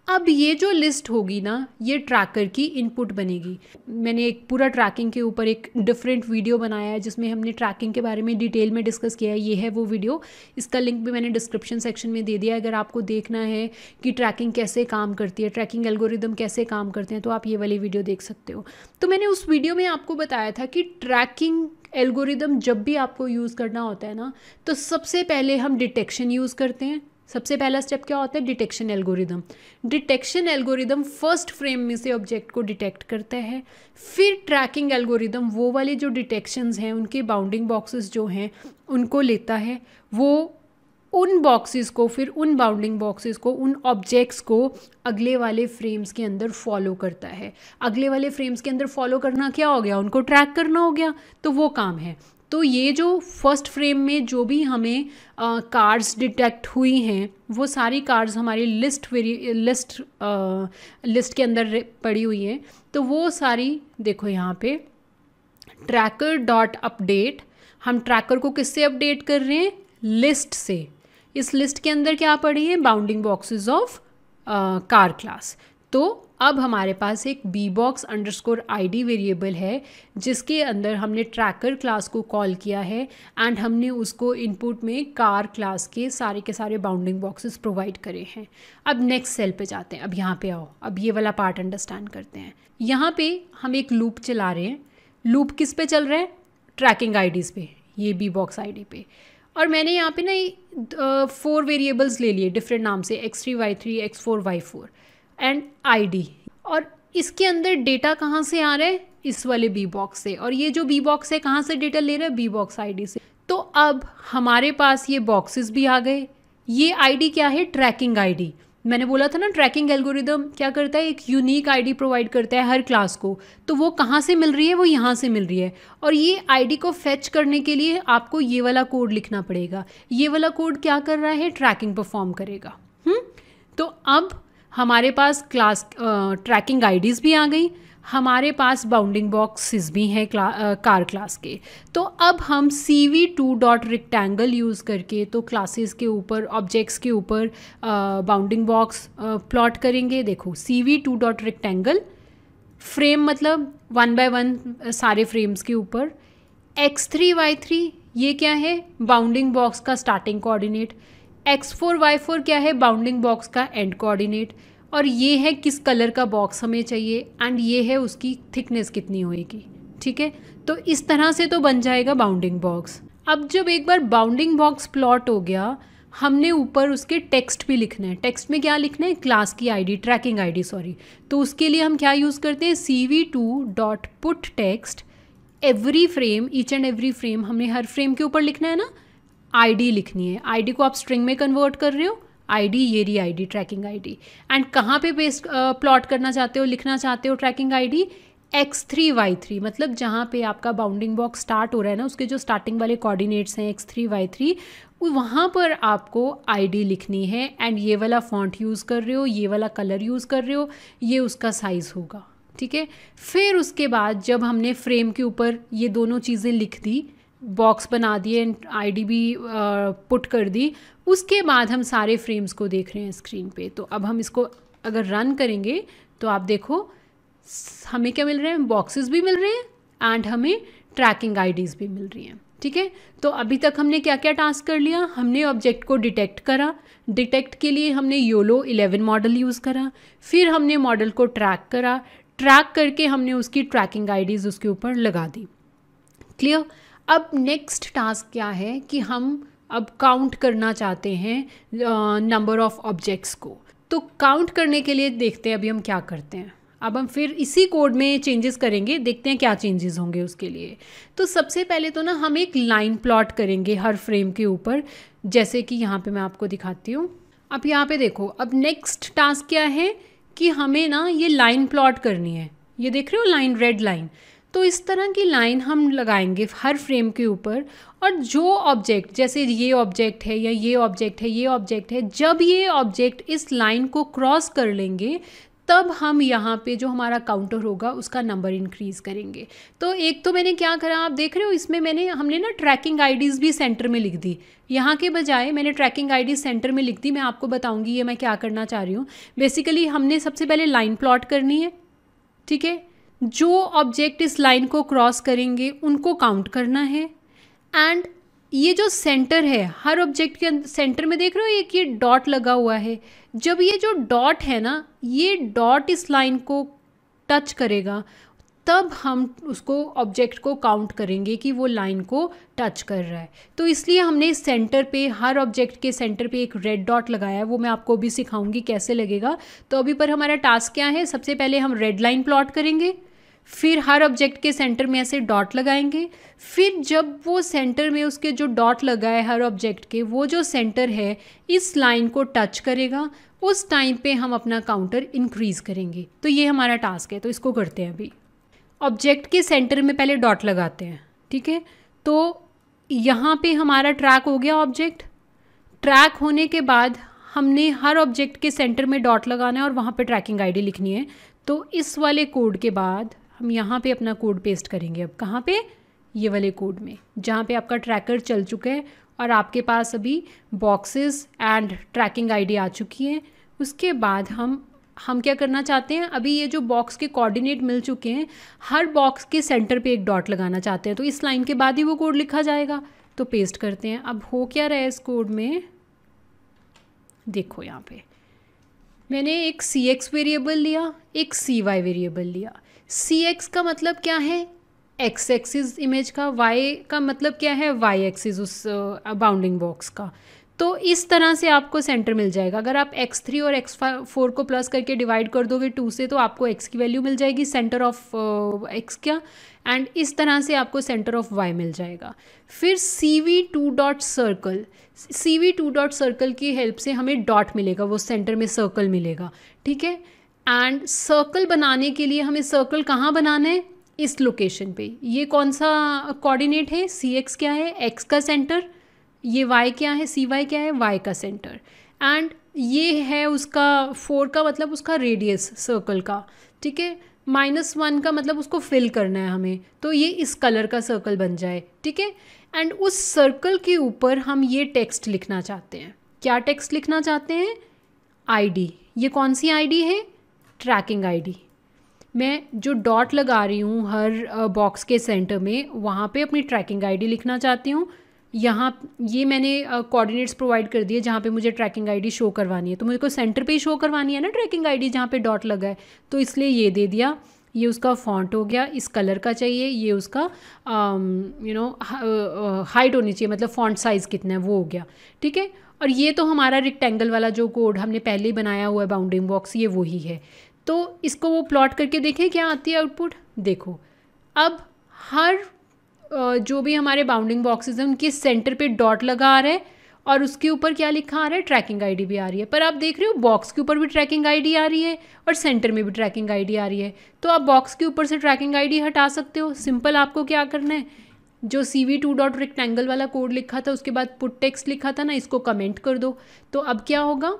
अब ये जो लिस्ट होगी ना, ये ट्रैकर की इनपुट बनेगी। मैंने एक पूरा ट्रैकिंग के ऊपर एक डिफरेंट वीडियो बनाया है जिसमें हमने ट्रैकिंग के बारे में डिटेल में डिस्कस किया है। ये है वो वीडियो, इसका लिंक भी मैंने डिस्क्रिप्शन सेक्शन में दे दिया है। अगर आपको देखना है कि ट्रैकिंग कैसे काम करती है, ट्रैकिंग एल्गोरिदम कैसे काम करते हैं, तो आप ये वाली वीडियो देख सकते हो। तो मैंने उस वीडियो में आपको बताया था कि ट्रैकिंग एल्गोरिदम जब भी आपको यूज़ करना होता है ना, तो सबसे पहले हम डिटेक्शन यूज़ करते हैं। सबसे पहला स्टेप क्या होता है, detection algorithm. Detection algorithm first frame में से ऑब्जेक्ट को डिटेक्ट करता है। फिर ट्रैकिंग एल्गोरिदम वो वाले जो डिटेक्शंस हैं उनके बाउंडिंग बॉक्सेस जो हैं उनको लेता है, वो उन बॉक्सेस को, फिर उन बाउंडिंग बॉक्सेस को, उन ऑब्जेक्ट्स को अगले वाले फ्रेम्स के अंदर फॉलो करता है। अगले वाले फ्रेम्स के अंदर फॉलो करना क्या हो गया, उनको ट्रैक करना हो गया, तो वो काम है। तो ये जो फर्स्ट फ्रेम में जो भी हमें कार्स डिटेक्ट हुई हैं वो सारी कार्स हमारी लिस्ट के अंदर पड़ी हुई हैं। तो वो सारी देखो यहाँ पे ट्रैकर डॉट अपडेट, हम ट्रैकर को किससे अपडेट कर रहे हैं, लिस्ट से। इस लिस्ट के अंदर क्या पड़ी है, bounding boxes of car class. तो अब हमारे पास एक bbox_id वेरिएबल है जिसके अंदर हमने ट्रैकर क्लास को कॉल किया है एंड हमने उसको इनपुट में कार क्लास के सारे बाउंडिंग बॉक्सेस प्रोवाइड करे हैं। अब नेक्स्ट सेल पे जाते हैं। अब यहाँ पे आओ, अब ये वाला पार्ट अंडरस्टैंड करते हैं। यहाँ पे हम एक लूप चला रहे हैं। लूप किस पे चल रहा है, ट्रैकिंग आईडीज़ पे, ये bbox ID पे। और मैंने यहाँ पे ना 4 वेरिएबल्स ले लिए डिफरेंट नाम से, x3 y3 x4 y4 and ID। और इसके अंदर डेटा कहाँ से आ रहा है, इस वाले bbox से। और ये जो bbox है कहाँ से डेटा ले रहा है, bbox ID से। तो अब हमारे पास ये बॉक्सेस भी आ गए। ये ID क्या है, ट्रैकिंग ID। मैंने बोला था ना ट्रैकिंग एल्गोरिदम क्या करता है, एक यूनिक आईडी प्रोवाइड करता है हर क्लास को। तो वो कहाँ से मिल रही है, वो यहाँ से मिल रही है। और ये आईडी को फेच करने के लिए आपको ये वाला कोड लिखना पड़ेगा। ये वाला कोड क्या कर रहा है, ट्रैकिंग परफॉर्म करेगा। तो अब हमारे पास क्लास ट्रैकिंग आईडीज़ भी आ गई, हमारे पास बाउंडिंग बॉक्सेस भी हैं कार क्लास के। तो अब हम cv2.rectangle यूज़ करके तो क्लासेस के ऊपर, ऑब्जेक्ट्स के ऊपर बाउंडिंग बॉक्स प्लॉट करेंगे। देखो cv2.rectangle, फ्रेम मतलब 1 by 1 सारे फ्रेम्स के ऊपर। x3 y3 ये क्या है, बाउंडिंग बॉक्स का स्टार्टिंग कोऑर्डिनेट। x4 y4 क्या है, बाउंडिंग बॉक्स का एंड कोऑर्डिनेट। और ये है किस कलर का बॉक्स हमें चाहिए एंड ये है उसकी थिकनेस कितनी होएगी। ठीक है, तो इस तरह से तो बन जाएगा बाउंडिंग बॉक्स। अब जब एक बार बाउंडिंग बॉक्स प्लॉट हो गया, हमने ऊपर उसके टेक्स्ट भी लिखना है। टेक्स्ट में क्या लिखना है, क्लास की आईडी, ट्रैकिंग आईडी सॉरी। तो उसके लिए हम क्या यूज़ करते हैं, cv2.putText every frame, each and every frame, हमने हर फ्रेम के ऊपर लिखना है ना, आईडी लिखनी है। आईडी को आप स्ट्रिंग में कन्वर्ट कर रहे हो, आईडी ये रही आईडी, ट्रैकिंग आईडी। एंड कहाँ पे पेस्ट प्लॉट करना चाहते हो, लिखना चाहते हो ट्रैकिंग आईडी, x3 y3, मतलब जहाँ पे आपका बाउंडिंग बॉक्स स्टार्ट हो रहा है ना, उसके जो स्टार्टिंग वाले कोऑर्डिनेट्स हैं x3 y3, वहाँ पर आपको आईडी लिखनी है। एंड ये वाला फॉन्ट यूज़ कर रहे हो, ये वाला कलर यूज़ कर रहे हो, ये उसका साइज़ होगा। ठीक है, फिर उसके बाद जब हमने फ्रेम के ऊपर ये दोनों चीज़ें लिख दी, बॉक्स बना दिए एंड आईडी भी पुट कर दी, उसके बाद हम सारे फ्रेम्स को देख रहे हैं स्क्रीन पे। तो अब हम इसको अगर रन करेंगे तो आप देखो हमें क्या मिल रहे हैं, बॉक्सेस भी मिल रहे हैं एंड हमें ट्रैकिंग आईडीज़ भी मिल रही हैं। ठीक है, तो अभी तक हमने क्या क्या टास्क कर लिया, हमने ऑब्जेक्ट को डिटेक्ट करा। डिटेक्ट के लिए हमने YOLO 11 मॉडल यूज़ करा। फिर हमने मॉडल को ट्रैक करा, ट्रैक करके हमने उसकी ट्रैकिंग आईडीज़ उसके ऊपर लगा दी। क्लियर। अब नेक्स्ट टास्क क्या है कि हम अब काउंट करना चाहते हैं नंबर ऑफ ऑब्जेक्ट्स को। तो काउंट करने के लिए देखते हैं अभी हम क्या करते हैं। अब हम फिर इसी कोड में चेंजेस करेंगे, देखते हैं क्या चेंजेस होंगे उसके लिए। तो सबसे पहले तो ना हम एक लाइन प्लॉट करेंगे हर फ्रेम के ऊपर, जैसे कि यहाँ पे मैं आपको दिखाती हूँ। अब यहाँ पे देखो, अब नेक्स्ट टास्क क्या है कि हमें ना ये लाइन प्लॉट करनी है। ये देख रहे हो लाइन, रेड लाइन। तो इस तरह की लाइन हम लगाएंगे हर फ्रेम के ऊपर, और जो ऑब्जेक्ट, जैसे ये ऑब्जेक्ट है या ये ऑब्जेक्ट है, ये ऑब्जेक्ट है, जब ये ऑब्जेक्ट इस लाइन को क्रॉस कर लेंगे तब हम यहाँ पे जो हमारा काउंटर होगा उसका नंबर इंक्रीज़ करेंगे। तो एक तो मैंने क्या करा, आप देख रहे हो इसमें हमने ना ट्रैकिंग आईडीज़ भी सेंटर में लिख दी। यहाँ के बजाय मैंने ट्रैकिंग आईडी सेंटर में लिख दी। मैं आपको बताऊँगी ये मैं क्या करना चाह रही हूँ। बेसिकली हमने सबसे पहले लाइन प्लॉट करनी है, ठीक है। जो ऑब्जेक्ट इस लाइन को क्रॉस करेंगे उनको काउंट करना है। एंड ये जो सेंटर है, हर ऑब्जेक्ट के सेंटर में देख रहे हो एक ये डॉट लगा हुआ है। जब ये जो डॉट है ना, ये डॉट इस लाइन को टच करेगा तब हम उसको ऑब्जेक्ट को काउंट करेंगे कि वो लाइन को टच कर रहा है। तो इसलिए हमने इस सेंटर पे, हर ऑब्जेक्ट के सेंटर पे एक रेड डॉट लगाया है। वो मैं आपको भी सिखाऊंगी कैसे लगेगा। तो अभी पर हमारा टास्क क्या है, सबसे पहले हम रेड लाइन प्लॉट करेंगे, फिर हर ऑब्जेक्ट के सेंटर में ऐसे डॉट लगाएंगे। फिर जब वो सेंटर में उसके जो डॉट लगा है हर ऑब्जेक्ट के, वो जो सेंटर है इस लाइन को टच करेगा, उस टाइम पे हम अपना काउंटर इंक्रीज़ करेंगे। तो ये हमारा टास्क है। तो इसको करते हैं। अभी ऑब्जेक्ट के सेंटर में पहले डॉट लगाते हैं, ठीक है। तो यहाँ पे हमारा ट्रैक हो गया ऑब्जेक्ट। ट्रैक होने के बाद हमने हर ऑब्जेक्ट के सेंटर में डॉट लगाना है और वहाँ पे ट्रैकिंग आईडी लिखनी है। तो इस वाले कोड के बाद हम यहाँ पे अपना कोड पेस्ट करेंगे। अब कहाँ पे, ये वाले कोड में जहाँ पे आपका ट्रैकर चल चुका है और आपके पास अभी बॉक्सेस एंड ट्रैकिंग आईडी आ चुकी है। उसके बाद हम क्या करना चाहते हैं, अभी ये जो बॉक्स के कोऑर्डिनेट मिल चुके हैं, हर बॉक्स के सेंटर पे एक डॉट लगाना चाहते हैं। तो इस लाइन के बाद ही वो कोड लिखा जाएगा। तो पेस्ट करते हैं। अब हो क्या रहा है इस कोड में, देखो यहाँ पे मैंने एक cx वेरिएबल लिया, एक cy वेरिएबल लिया। cx का मतलब क्या है, x एक्सिस इमेज का, y का मतलब क्या है, y एक्सिस उस बाउंडिंग बॉक्स का। तो इस तरह से आपको सेंटर मिल जाएगा। अगर आप x3 और x4 को प्लस करके डिवाइड कर दोगे 2 से, तो आपको x की वैल्यू मिल जाएगी, सेंटर ऑफ x क्या, एंड इस तरह से आपको सेंटर ऑफ y मिल जाएगा। फिर cv2 dot circle, cv2 dot circle की हेल्प से हमें डॉट मिलेगा, वो सेंटर में सर्कल मिलेगा, ठीक है। एंड सर्कल बनाने के लिए हमें सर्कल कहाँ बनाना है, इस लोकेशन पे। ये कौन सा कोऑर्डिनेट है, cx क्या है, x का सेंटर, ये y क्या है, cy क्या है, y का सेंटर, एंड ये है उसका 4 का मतलब उसका रेडियस सर्कल का, ठीक है। -1 का मतलब उसको फिल करना है हमें, तो ये इस कलर का सर्कल बन जाए, ठीक है। एंड उस सर्कल के ऊपर हम ये टेक्स्ट लिखना चाहते हैं। क्या टेक्स्ट लिखना चाहते हैं, आईडी। ये कौन सी आईडी है, ट्रैकिंग आईडी। मैं जो डॉट लगा रही हूँ हर बॉक्स के सेंटर में, वहाँ पे अपनी ट्रैकिंग आईडी लिखना चाहती हूँ। यहाँ ये मैंने कोऑर्डिनेट्स प्रोवाइड कर दिए जहाँ पे मुझे ट्रैकिंग आईडी शो करवानी है। तो मुझे को सेंटर पे ही शो करवानी है ना ट्रैकिंग आईडी जहाँ पे डॉट लगा है, तो इसलिए ये दे दिया। ये उसका फॉन्ट हो गया, इस कलर का चाहिए, ये उसका हाइट होनी चाहिए, मतलब फॉन्ट साइज़ कितना है वो हो गया, ठीक है। और ये तो हमारा रेक्टेंगल वाला जो कोड हमने पहले ही बनाया हुआ है बाउंडिंग बॉक्स, ये वही है। तो इसको वो प्लॉट करके देखें क्या आती है आउटपुट। देखो अब हर जो भी हमारे बाउंडिंग बॉक्सेस हैं उनके सेंटर पे डॉट लगा आ रहा है और उसके ऊपर क्या लिखा आ रहा है, ट्रैकिंग आईडी भी आ रही है। पर आप देख रहे हो बॉक्स के ऊपर भी ट्रैकिंग आईडी आ रही है और सेंटर में भी ट्रैकिंग आईडी आ रही है। तो आप बॉक्स के ऊपर से ट्रैकिंग आईडी हटा सकते हो। सिंपल आपको क्या करना है, जो cv2 डॉट रेक्टेंगल वाला कोड लिखा था उसके बाद पुट टेक्स्ट लिखा था ना, इसको कमेंट कर दो। तो अब क्या होगा,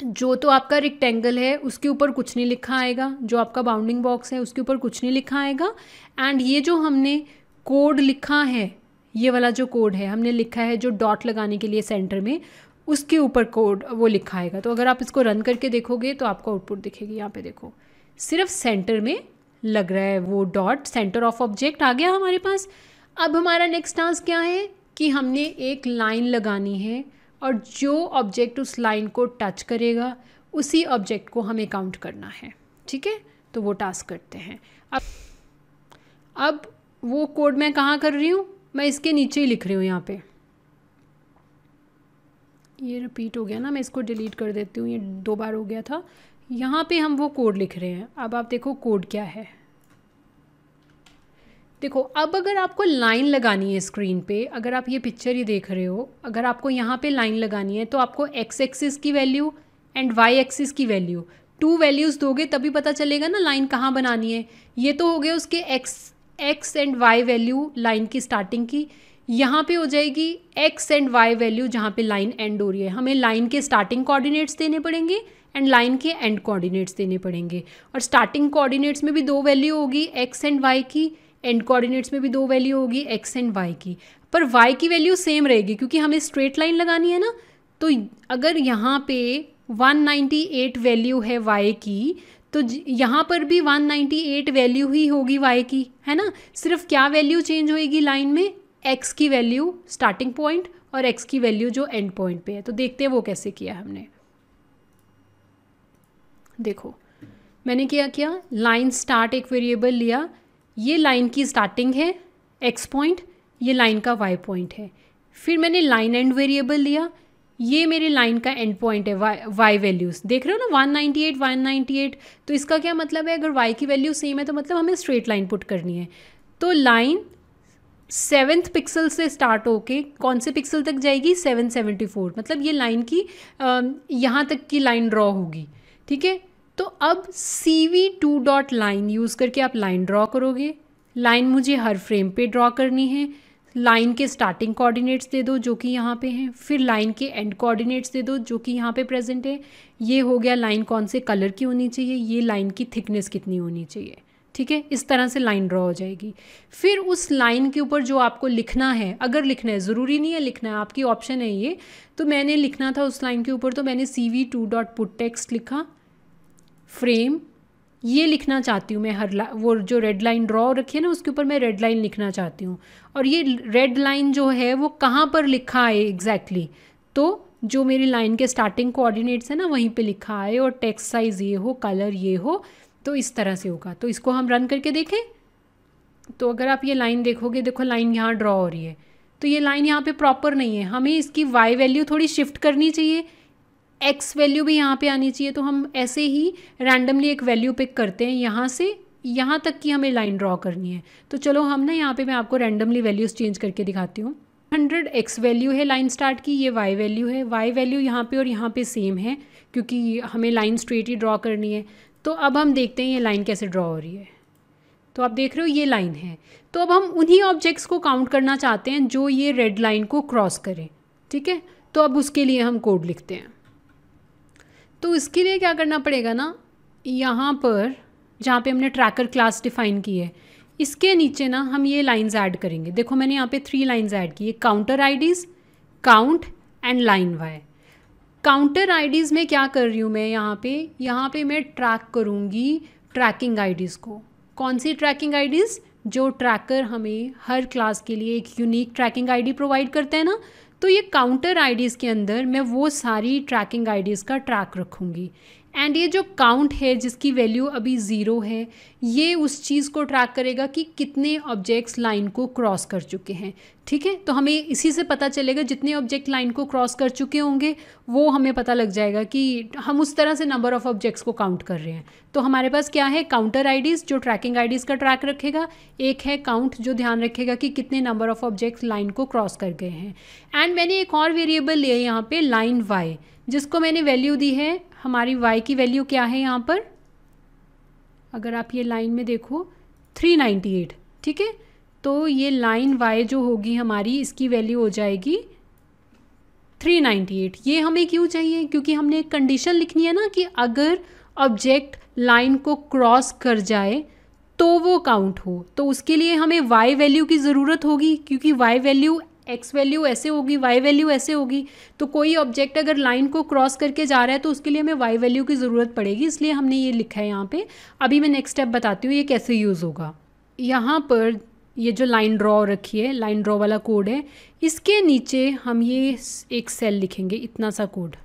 जो तो आपका रेक्टेंगल है उसके ऊपर कुछ नहीं लिखा आएगा, जो आपका बाउंडिंग बॉक्स है उसके ऊपर कुछ नहीं लिखा आएगा। एंड ये जो हमने कोड लिखा है, ये वाला जो कोड है हमने लिखा है जो डॉट लगाने के लिए सेंटर में, उसके ऊपर कोड वो लिखा आएगा। तो अगर आप इसको रन करके देखोगे तो आपको आउटपुट दिखेगी। यहाँ पे देखो सिर्फ सेंटर में लग रहा है वो डॉट, सेंटर ऑफ ऑब्जेक्ट आ गया हमारे पास। अब हमारा नेक्स्ट टास्क क्या है कि हमने एक लाइन लगानी है और जो ऑब्जेक्ट उस लाइन को टच करेगा उसी ऑब्जेक्ट को हमें काउंट करना है, ठीक है। तो वो टास्क करते हैं। अब वो कोड मैं कहाँ कर रही हूँ, मैं इसके नीचे ही लिख रही हूँ। यहाँ पे ये रिपीट हो गया ना, मैं इसको डिलीट कर देती हूँ, ये 2 बार हो गया था। यहाँ पे हम वो कोड लिख रहे हैं। अब आप देखो कोड क्या है। देखो अब अगर आपको लाइन लगानी है स्क्रीन पे, अगर आप ये पिक्चर ही देख रहे हो, अगर आपको यहाँ पे लाइन लगानी है तो आपको एक्स एक्सिस की वैल्यू एंड वाई एक्सिस की वैल्यू, 2 वैल्यूज़ दोगे तभी पता चलेगा ना लाइन कहाँ बनानी है। ये तो हो गए उसके X and Y value line की स्टार्टिंग की। यहाँ पे हो जाएगी एक्स एंड वाई वैल्यू जहाँ पे लाइन एंड हो रही है। हमें लाइन के स्टार्टिंग कोऑर्डिनेट्स देने पड़ेंगे एंड लाइन के एंड कोऑर्डिनेट्स देने पड़ेंगे। और स्टार्टिंग कोऑर्डिनेट्स में भी 2 वैल्यू होगी एक्स एंड वाई की, एंड कोऑर्डिनेट्स में भी 2 वैल्यू होगी एक्स एंड वाई की। पर वाई की वैल्यू सेम रहेगी क्योंकि हमें स्ट्रेट लाइन लगानी है ना। तो अगर यहाँ पे 198 वैल्यू है वाई की, तो यहाँ पर भी 198 वैल्यू ही होगी वाई की, है ना। सिर्फ क्या वैल्यू चेंज होएगी लाइन में, एक्स की वैल्यू स्टार्टिंग पॉइंट और एक्स की वैल्यू जो एंड पॉइंट पे है। तो देखते हैं वो कैसे किया हमने। देखो मैंने क्या किया, लाइन स्टार्ट एक वेरिएबल लिया, ये लाइन की स्टार्टिंग है एक्स पॉइंट, ये लाइन का वाई पॉइंट है। फिर मैंने लाइन एंड वेरिएबल लिया, ये मेरे लाइन का एंड पॉइंट है वाई वैल्यूज़ देख रहे हो ना 198। तो इसका क्या मतलब है, अगर वाई की वैल्यू सेम है तो मतलब हमें स्ट्रेट लाइन पुट करनी है। तो लाइन 7th पिक्सल से स्टार्ट होके कौन से पिक्सल तक जाएगी, 774, मतलब ये लाइन की यहाँ तक की लाइन ड्रॉ होगी, ठीक है। तो अब CV2 डॉट लाइन यूज़ करके आप लाइन ड्रॉ करोगे। लाइन मुझे हर फ्रेम पे ड्रॉ करनी है। लाइन के स्टार्टिंग कोऑर्डिनेट्स दे दो जो कि यहाँ पे हैं, फिर लाइन के एंड कोऑर्डिनेट्स दे दो जो कि यहाँ पे प्रेजेंट है। ये हो गया लाइन कौन से कलर की होनी चाहिए, ये लाइन की थिकनेस कितनी होनी चाहिए, ठीक है। इस तरह से लाइन ड्रॉ हो जाएगी। फिर उस लाइन के ऊपर जो आपको लिखना है, अगर लिखना है, ज़रूरी नहीं है लिखना है, आपकी ऑप्शन है ये। तो मैंने लिखना था उस लाइन के ऊपर, तो मैंने CV2 डॉट पुट टेक्स्ट लिखा, फ्रेम ये लिखना चाहती हूँ मैं, वो जो रेड लाइन ड्रॉ रखी है ना उसके ऊपर मैं रेड लाइन लिखना चाहती हूँ। और ये रेड लाइन जो है वो कहाँ पर लिखा है एग्जैक्टली, तो जो मेरी लाइन के स्टार्टिंग कोऑर्डिनेट्स है ना वहीं पे लिखा है, और टेक्स्ट साइज़ ये हो, कलर ये हो, तो इस तरह से होगा। तो इसको हम रन करके देखें। तो अगर आप ये लाइन देखोगे, देखो लाइन यहाँ ड्रॉ हो रही है, तो ये लाइन यहाँ पे प्रॉपर नहीं है, हमें इसकी वाई वैल्यू थोड़ी शिफ्ट करनी चाहिए, एक्स वैल्यू भी यहाँ पे आनी चाहिए। तो हम ऐसे ही रैंडमली एक वैल्यू पिक करते हैं, यहाँ से यहाँ तक की हमें लाइन ड्रॉ करनी है। तो चलो हम ना यहाँ पे मैं आपको रैंडमली वैल्यूज़ चेंज करके दिखाती हूँ। 100 एक्स वैल्यू है लाइन स्टार्ट की, ये वाई वैल्यू है। वाई वैल्यू यहाँ पे और यहाँ पे सेम है क्योंकि हमें लाइन स्ट्रेट ही ड्रॉ करनी है। तो अब हम देखते हैं ये लाइन कैसे ड्रॉ हो रही है। तो आप देख रहे हो ये लाइन है। तो अब हम उन्हीं ऑब्जेक्ट्स को काउंट करना चाहते हैं जो ये रेड लाइन को क्रॉस करें, ठीक है। तो अब उसके लिए हम कोड लिखते हैं। तो इसके लिए क्या करना पड़ेगा ना, यहाँ पर जहाँ पे हमने ट्रैकर क्लास डिफाइन की है, इसके नीचे ना हम ये लाइंस ऐड करेंगे। देखो मैंने यहाँ पे 3 लाइंस ऐड की है, counter IDs, count and line Y. Counter IDs में क्या कर रही हूँ मैं, यहाँ पे मैं ट्रैक करूँगी ट्रैकिंग आईडीज़ को। कौन सी ट्रैकिंग आईडीज़, जो ट्रैकर हमें हर क्लास के लिए एक यूनिक ट्रैकिंग आईडी प्रोवाइड करते हैं ना। तो ये काउंटर आईडीज़ के अंदर मैं वो सारी ट्रैकिंग आईडीज़ का ट्रैक रखूँगी। एंड ये जो काउंट है जिसकी वैल्यू अभी 0 है, ये उस चीज़ को ट्रैक करेगा कि कितने ऑब्जेक्ट्स लाइन को क्रॉस कर चुके हैं, ठीक है। तो हमें इसी से पता चलेगा, जितने ऑब्जेक्ट लाइन को क्रॉस कर चुके होंगे वो हमें पता लग जाएगा कि हम उस तरह से नंबर ऑफ़ ऑब्जेक्ट्स को काउंट कर रहे हैं। तो हमारे पास क्या है, काउंटर आईडीज़ जो ट्रैकिंग आईडीज़ का ट्रैक रखेगा, एक है काउंट जो ध्यान रखेगा कि कितने नंबर ऑफ़ ऑब्जेक्ट्स लाइन को क्रॉस कर गए हैं। एंड मैंने एक और वेरिएबल लिया है यहाँ पे, लाइन वाई, जिसको मैंने वैल्यू दी है, हमारी y की वैल्यू क्या है यहाँ पर, अगर आप ये लाइन में देखो 398, ठीक है। तो ये लाइन y जो होगी हमारी, इसकी वैल्यू हो जाएगी 398। ये हमें क्यों चाहिए, क्योंकि हमने एक कंडीशन लिखनी है ना कि अगर ऑब्जेक्ट लाइन को क्रॉस कर जाए तो वो काउंट हो। तो उसके लिए हमें y वैल्यू की ज़रूरत होगी, क्योंकि y वैल्यू x वैल्यू ऐसे होगी, y वैल्यू ऐसे होगी। तो कोई ऑब्जेक्ट अगर लाइन को क्रॉस करके जा रहा है तो उसके लिए हमें y वैल्यू की ज़रूरत पड़ेगी, इसलिए हमने ये लिखा है यहाँ पे। अभी मैं नेक्स्ट स्टेप बताती हूँ ये कैसे यूज़ होगा। यहाँ पर ये जो लाइन ड्रॉ रखी है, लाइन ड्रॉ वाला कोड है, इसके नीचे हम ये एक सेल लिखेंगे, इतना सा कोड।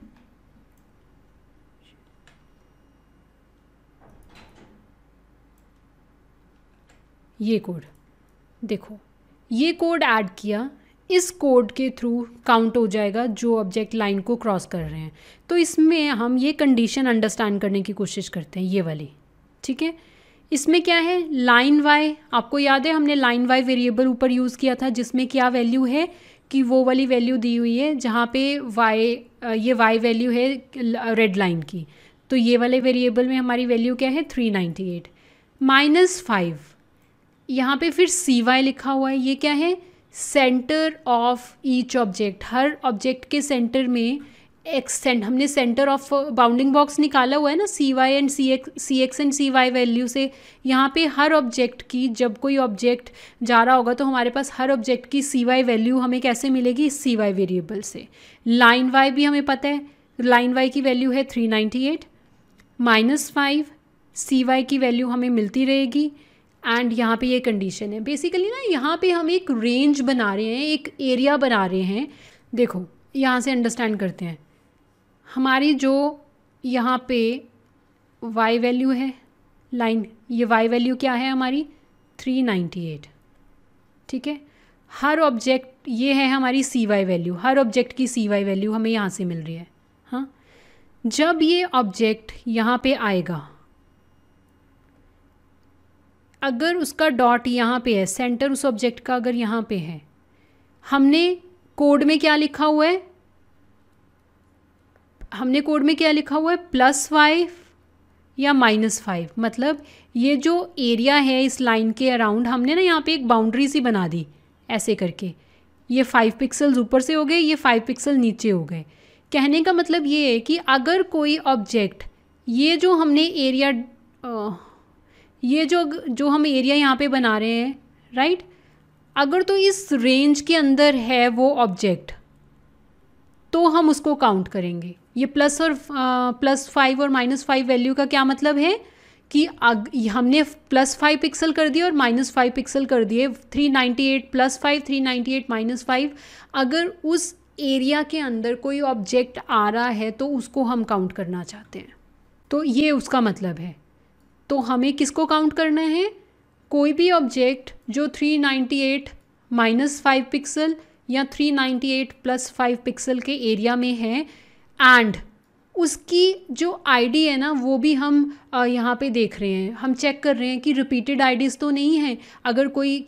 ये कोड देखो, ये कोड ऐड किया, इस कोड के थ्रू काउंट हो जाएगा जो ऑब्जेक्ट लाइन को क्रॉस कर रहे हैं। तो इसमें हम ये कंडीशन अंडरस्टैंड करने की कोशिश करते हैं, ये वाली, ठीक है। इसमें क्या है, लाइन वाई, आपको याद है हमने लाइन वाई वेरिएबल ऊपर यूज़ किया था जिसमें क्या वैल्यू है कि वो वाली वैल्यू दी हुई है जहाँ पे वाई, ये वाई वैल्यू है रेड लाइन की, तो ये वाले वेरिएबल में हमारी वैल्यू क्या है 398 -5, यहाँ पे फिर सी वाई लिखा हुआ है, ये क्या है centre of each object, her object के सेंटर में हमने सेंटर ऑफ बाउंडिंग बॉक्स निकाला हुआ है ना C Y and C X and C Y value से, यहाँ पे हर ऑब्जेक्ट की जब कोई ऑब्जेक्ट जा रहा होगा तो हमारे पास हर ऑब्जेक्ट की सी वाई वैल्यू हमें कैसे मिलेगी, सी वाई वेरिएबल से। लाइन वाई भी हमें पता है, लाइन वाई की वैल्यू है 398 -5, सी वाई की वैल्यू हमें मिलती रहेगी एंड यहाँ पे ये कंडीशन है। बेसिकली ना यहाँ पे हम एक रेंज बना रहे हैं, एक एरिया बना रहे हैं। देखो यहाँ से अंडरस्टैंड करते हैं, हमारी जो यहाँ पे y वैल्यू है लाइन, ये y वैल्यू क्या है हमारी 398, ठीक है। हर ऑब्जेक्ट, ये है हमारी cy वैल्यू, हर ऑब्जेक्ट की cy वैल्यू हमें यहाँ से मिल रही है। हाँ, जब ये ऑब्जेक्ट यहाँ पे आएगा, अगर उसका डॉट यहाँ पे है, सेंटर उस ऑब्जेक्ट का अगर यहाँ पे है, हमने कोड में क्या लिखा हुआ है, हमने कोड में क्या लिखा हुआ है +5 या -5, मतलब ये जो एरिया है इस लाइन के अराउंड, हमने ना यहाँ पे एक बाउंड्री सी बना दी ऐसे करके, ये 5 पिक्सल्स ऊपर से हो गए, ये 5 पिक्सल नीचे हो गए। कहने का मतलब ये है कि अगर कोई ऑब्जेक्ट, ये जो हमने एरिया, ये जो हम एरिया यहाँ पे बना रहे हैं राइट, अगर तो इस रेंज के अंदर है वो ऑब्जेक्ट तो हम उसको काउंट करेंगे। ये +5 और -5 वैल्यू का क्या मतलब है कि हमने +5 पिक्सल कर दिए और -5 पिक्सल कर दिए, 398 +5 398 -5, अगर उस एरिया के अंदर कोई ऑब्जेक्ट आ रहा है तो उसको हम काउंट करना चाहते हैं, तो ये उसका मतलब है। तो हमें किसको काउंट करना है, कोई भी ऑब्जेक्ट जो 398 -5 पिक्सल या 398 +5 पिक्सल के एरिया में है एंड उसकी जो आईडी है ना वो भी हम यहाँ पे देख रहे हैं, हम चेक कर रहे हैं कि रिपीटेड आईडीज़ तो नहीं है। अगर कोई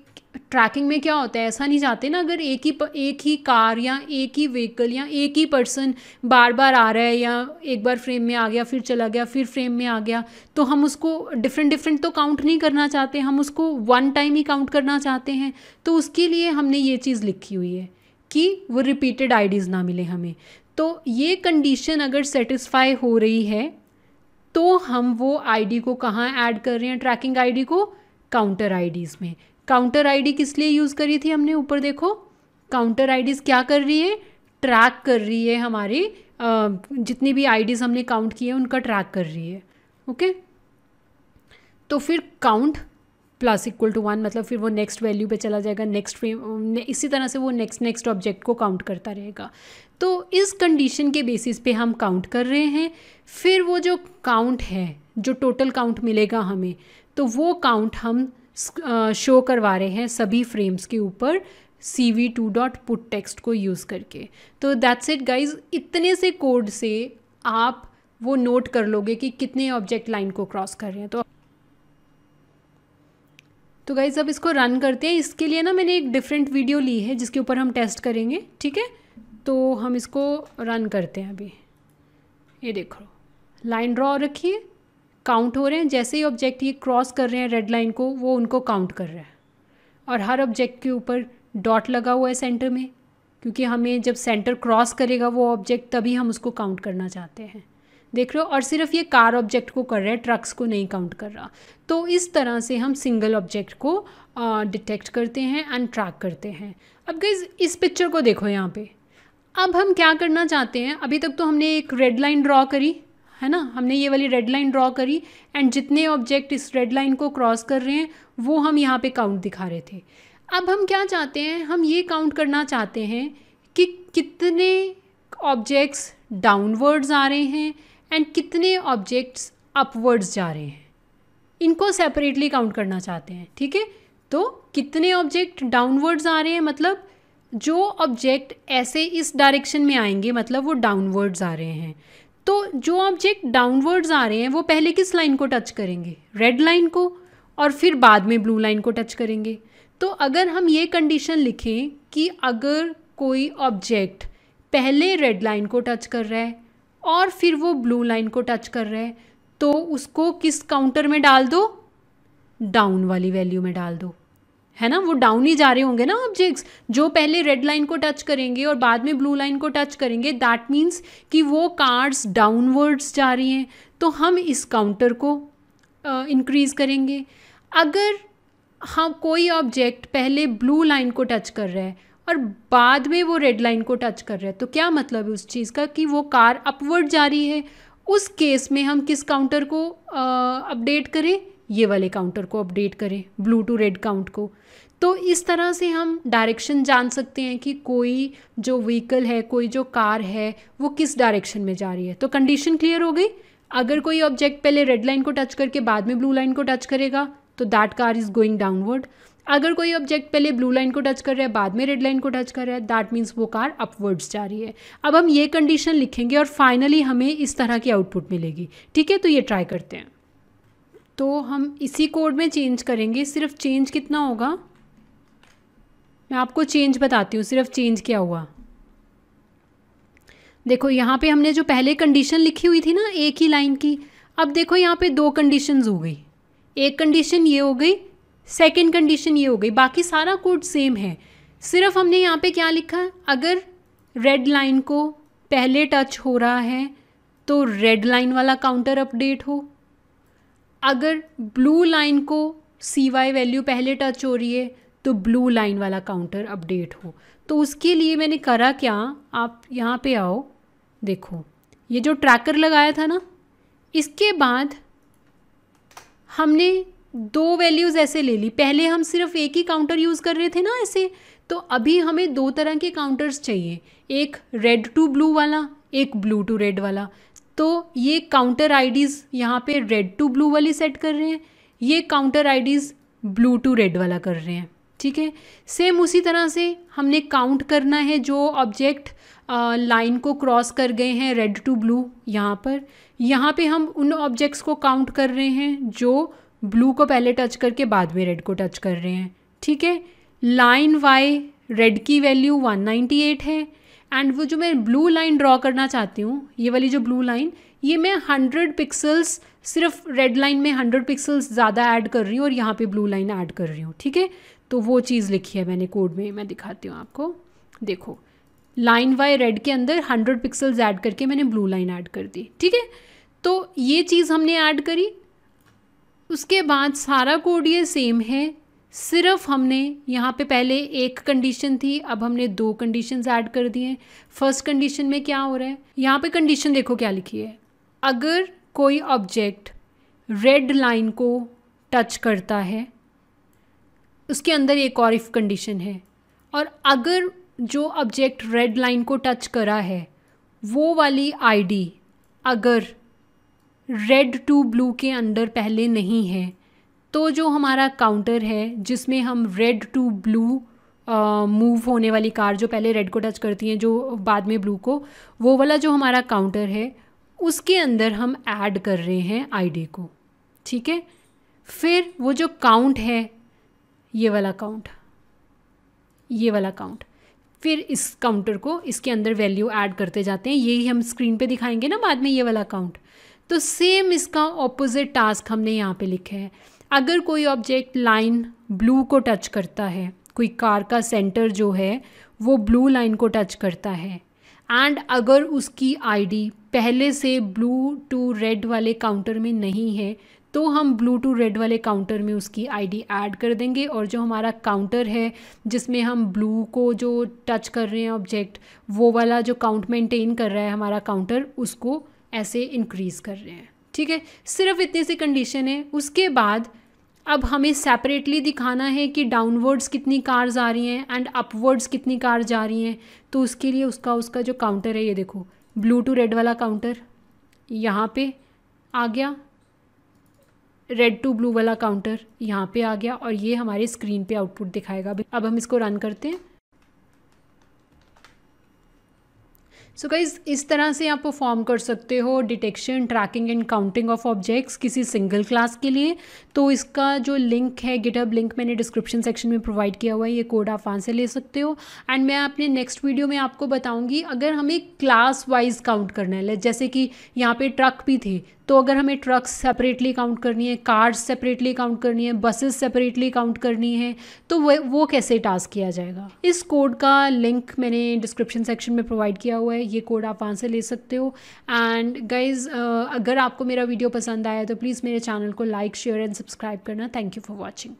ट्रैकिंग में क्या होता है, ऐसा नहीं चाहते ना, अगर एक ही कार या एक ही व्हीकल या एक ही पर्सन बार बार आ रहा है या एक बार फ्रेम में आ गया फिर चला गया फिर फ्रेम में आ गया, तो हम उसको डिफरेंट तो काउंट नहीं करना चाहते, हम उसको वन टाइम ही काउंट करना चाहते हैं। तो उसके लिए हमने ये चीज़ लिखी हुई है कि वो रिपीटेड आईडीज़ ना मिले हमें। तो ये कंडीशन अगर सेटिस्फाई हो रही है तो हम वो आईडी को कहाँ ऐड कर रहे हैं, ट्रैकिंग आईडी को काउंटर आईडीज़ में। काउंटर आईडी किस लिए यूज़ करी थी हमने, ऊपर देखो काउंटर आईडीज़ क्या कर रही है, ट्रैक कर रही है हमारे जितनी भी आईडीज़ हमने काउंट किए हैं उनका ट्रैक कर रही है। ओके, तो फिर काउंट +=1 मतलब फिर वो नेक्स्ट वैल्यू पे चला जाएगा, नेक्स्ट फ्रेम, इसी तरह से वो नेक्स्ट ऑब्जेक्ट को काउंट करता रहेगा। तो इस कंडीशन के बेसिस पे हम काउंट कर रहे हैं। फिर वो जो काउंट है, जो टोटल काउंट मिलेगा हमें, तो वो काउंट हम शो करवा रहे हैं सभी फ्रेम्स के ऊपर cv2.putText को यूज़ करके। तो दैट्स इट गाइज, इतने से कोड से आप वो नोट कर लोगे कि कितने ऑब्जेक्ट लाइन को क्रॉस कर रहे हैं। तो गाइज अब इसको रन करते हैं। इसके लिए ना मैंने एक डिफरेंट वीडियो ली है जिसके ऊपर हम टेस्ट करेंगे, ठीक है। तो हम इसको रन करते हैं अभी। ये देखो लाइन ड्रॉ रखी है, काउंट हो रहे हैं, जैसे ही ऑब्जेक्ट ये क्रॉस कर रहे हैं रेड लाइन को वो उनको काउंट कर रहा है और हर ऑब्जेक्ट के ऊपर डॉट लगा हुआ है सेंटर में, क्योंकि हमें जब सेंटर क्रॉस करेगा वो ऑब्जेक्ट तभी हम उसको काउंट करना चाहते हैं। देख रहे हो, और सिर्फ ये कार ऑब्जेक्ट को कर रहा है, ट्रक्स को नहीं काउंट कर रहा। तो इस तरह से हम सिंगल ऑब्जेक्ट को डिटेक्ट करते हैं एंड ट्रैक करते हैं। अब गाइस इस पिक्चर को देखो यहाँ पे, अब हम क्या करना चाहते हैं, अभी तक तो हमने एक रेड लाइन ड्रॉ करी है ना, हमने ये वाली रेड लाइन ड्रॉ करी एंड जितने ऑब्जेक्ट इस रेड लाइन को क्रॉस कर रहे हैं वो हम यहाँ पे काउंट दिखा रहे थे। अब हम क्या चाहते हैं, हम ये काउंट करना चाहते हैं कि कितने ऑब्जेक्ट्स डाउनवर्ड्स आ रहे हैं एंड कितने ऑब्जेक्ट्स अपवर्ड्स जा रहे हैं, इनको सेपरेटली काउंट करना चाहते हैं, ठीक है। तो कितने ऑब्जेक्ट डाउनवर्ड्स आ रहे हैं, मतलब जो ऑब्जेक्ट ऐसे इस डायरेक्शन में आएंगे मतलब वो डाउनवर्ड्स आ रहे हैं। तो जो ऑब्जेक्ट डाउनवर्ड्स आ रहे हैं वो पहले किस लाइन को टच करेंगे, रेड लाइन को, और फिर बाद में ब्लू लाइन को टच करेंगे। तो अगर हम ये कंडीशन लिखें कि अगर कोई ऑब्जेक्ट पहले रेड लाइन को टच कर रहा है और फिर वो ब्लू लाइन को टच कर रहा है, तो उसको किस काउंटर में डाल दो? डाउन वाली वैल्यू में डाल दो, है ना। वो डाउन ही जा रहे होंगे ना ऑब्जेक्ट्स, जो पहले रेड लाइन को टच करेंगे और बाद में ब्लू लाइन को टच करेंगे, दैट मीन्स कि वो कार्ड्स डाउनवर्ड्स जा रही हैं। तो हम इस काउंटर को इंक्रीज़ करेंगे। अगर हम कोई ऑब्जेक्ट पहले ब्लू लाइन को टच कर रहा है और बाद में वो रेड लाइन को टच कर रहा है, तो क्या मतलब है उस चीज़ का? कि वो कार अपवर्ड जा रही है। उस केस में हम किस काउंटर को अपडेट करें? ये वाले काउंटर को अपडेट करें, ब्लू टू रेड काउंट को। तो इस तरह से हम डायरेक्शन जान सकते हैं कि कोई जो व्हीकल है, कोई जो कार है, वो किस डायरेक्शन में जा रही है। तो कंडीशन क्लियर हो गई। अगर कोई ऑब्जेक्ट पहले रेड लाइन को टच करके बाद में ब्लू लाइन को टच करेगा, तो that car is going downward. अगर कोई ऑब्जेक्ट पहले ब्लू लाइन को टच कर रहा है, बाद में रेड लाइन को टच कर रहा है, दैट मीन्स वो कार अपवर्ड्स जा रही है। अब हम ये कंडीशन लिखेंगे और फाइनली हमें इस तरह की आउटपुट मिलेगी। ठीक है, तो ये ट्राई करते हैं। तो हम इसी कोड में चेंज करेंगे। सिर्फ चेंज कितना होगा, मैं आपको चेंज बताती हूँ, सिर्फ चेंज क्या हुआ। देखो यहाँ पे हमने जो पहले कंडीशन लिखी हुई थी ना एक ही लाइन की, अब देखो यहाँ पे दो कंडीशंस हो गई। एक कंडीशन ये हो गई, सेकंड कंडीशन ये हो गई। बाकी सारा कोड सेम है, सिर्फ हमने यहाँ पे क्या लिखा, अगर रेड लाइन को पहले टच हो रहा है तो रेड लाइन वाला काउंटर अपडेट हो, अगर ब्लू लाइन को CY वैल्यू पहले टच हो रही है तो ब्लू लाइन वाला काउंटर अपडेट हो। तो उसके लिए मैंने करा क्या, आप यहाँ पे आओ, देखो ये जो ट्रैकर लगाया था ना, इसके बाद हमने दो वैल्यूज़ ऐसे ले ली। पहले हम सिर्फ एक ही काउंटर यूज़ कर रहे थे ना ऐसे, तो अभी हमें दो तरह के काउंटर्स चाहिए, एक रेड टू ब्लू वाला, एक ब्लू टू रेड वाला। तो ये काउंटर आईडीज़ यहाँ पे रेड टू ब्लू वाली सेट कर रहे हैं, ये counter IDs blue to red वाला कर रहे हैं। ठीक है, सेम उसी तरह से हमने काउंट करना है जो ऑब्जेक्ट लाइन को क्रॉस कर गए हैं रेड टू ब्लू। यहाँ पे हम उन ऑब्जेक्ट्स को काउंट कर रहे हैं जो ब्लू को पहले टच करके बाद में रेड को टच कर रहे हैं। ठीक है, लाइन वाई रेड की वैल्यू 198 है, एंड वो जो मैं ब्लू लाइन ड्रॉ करना चाहती हूँ, ये वाली जो ब्लू लाइन, ये मैं 100 पिक्सल्स, सिर्फ रेड लाइन में 100 पिक्सल्स ज़्यादा ऐड कर रही हूँ और यहाँ पे ब्लू लाइन ऐड कर रही हूँ। ठीक है, तो वो चीज़ लिखी है मैंने कोड में, मैं दिखाती हूँ आपको। देखो लाइन वाई रेड के अंदर 100 पिक्सल्स ऐड करके मैंने ब्लू लाइन ऐड कर दी। ठीक है, तो ये चीज़ हमने ऐड करी। उसके बाद सारा कोड ये सेम है, सिर्फ हमने यहाँ पे पहले एक कंडीशन थी, अब हमने दो कंडीशंस ऐड कर दिए। फर्स्ट कंडीशन में क्या हो रहा है, यहाँ पे कंडीशन देखो क्या लिखी है, अगर कोई ऑब्जेक्ट रेड लाइन को टच करता है, उसके अंदर एक और इफ कंडीशन है, और अगर जो ऑब्जेक्ट रेड लाइन को टच करा है वो वाली आईडी अगर रेड टू ब्लू के अंदर पहले नहीं है, तो जो हमारा काउंटर है जिसमें हम रेड टू ब्लू मूव होने वाली कार जो पहले रेड को टच करती हैं जो बाद में ब्लू को, वो वाला जो हमारा काउंटर है उसके अंदर हम ऐड कर रहे हैं आईडी को। ठीक है, फिर वो जो काउंट है, ये वाला काउंट, ये वाला काउंट, फिर इस काउंटर को इसके अंदर वैल्यू ऐड करते जाते हैं। यही हम स्क्रीन पे दिखाएंगे ना बाद में, ये वाला काउंट। तो सेम इसका ऑपोजिट टास्क हमने यहाँ पे लिखा है। अगर कोई ऑब्जेक्ट लाइन ब्लू को टच करता है, कोई कार का सेंटर जो है वो ब्लू लाइन को टच करता है, एंड अगर उसकी आईडी पहले से ब्लू टू रेड वाले काउंटर में नहीं है, तो हम ब्लू टू रेड वाले काउंटर में उसकी आईडी ऐड कर देंगे, और जो हमारा काउंटर है जिसमें हम ब्लू को जो टच कर रहे हैं ऑब्जेक्ट, वो वाला जो काउंट मेंटेन कर रहा है हमारा काउंटर, उसको ऐसे इंक्रीज़ कर रहे हैं। ठीक है, सिर्फ इतनी सी कंडीशन है। उसके बाद अब हमें सेपरेटली दिखाना है कि डाउनवर्ड्स कितनी कार्स आ रही हैं एंड अपवर्ड्स कितनी कार जा रही हैं। तो उसके लिए उसका जो काउंटर है, ये देखो ब्लू टू रेड वाला काउंटर यहाँ पे आ गया, रेड टू ब्लू वाला काउंटर यहाँ पे आ गया, और ये हमारे स्क्रीन पे आउटपुट दिखाएगा। अब हम इसको रन करते हैं। सो गाइज इस तरह से आप परफॉर्म कर सकते हो detection, tracking and counting of objects किसी सिंगल क्लास के लिए। तो इसका जो लिंक है, गिटहब लिंक मैंने डिस्क्रिप्शन सेक्शन में प्रोवाइड किया हुआ है, ये कोड आप वहाँ से ले सकते हो। एंड मैं अपने नेक्स्ट वीडियो में आपको बताऊंगी अगर हमें क्लास वाइज काउंट करना है, जैसे कि यहाँ पे ट्रक भी थे, तो अगर हमें ट्रक्स सेपरेटली काउंट करनी है, कार्स सेपरेटली काउंट करनी है, बसेस सेपरेटली काउंट करनी है, तो वो कैसे टास्क किया जाएगा। इस कोड का लिंक मैंने डिस्क्रिप्शन सेक्शन में प्रोवाइड किया हुआ है, ये कोड आप वहाँ से ले सकते हो। एंड गाइज अगर आपको मेरा वीडियो पसंद आया तो प्लीज़ मेरे चैनल को लाइक, शेयर एंड सब्सक्राइब करना। Thank you for watching.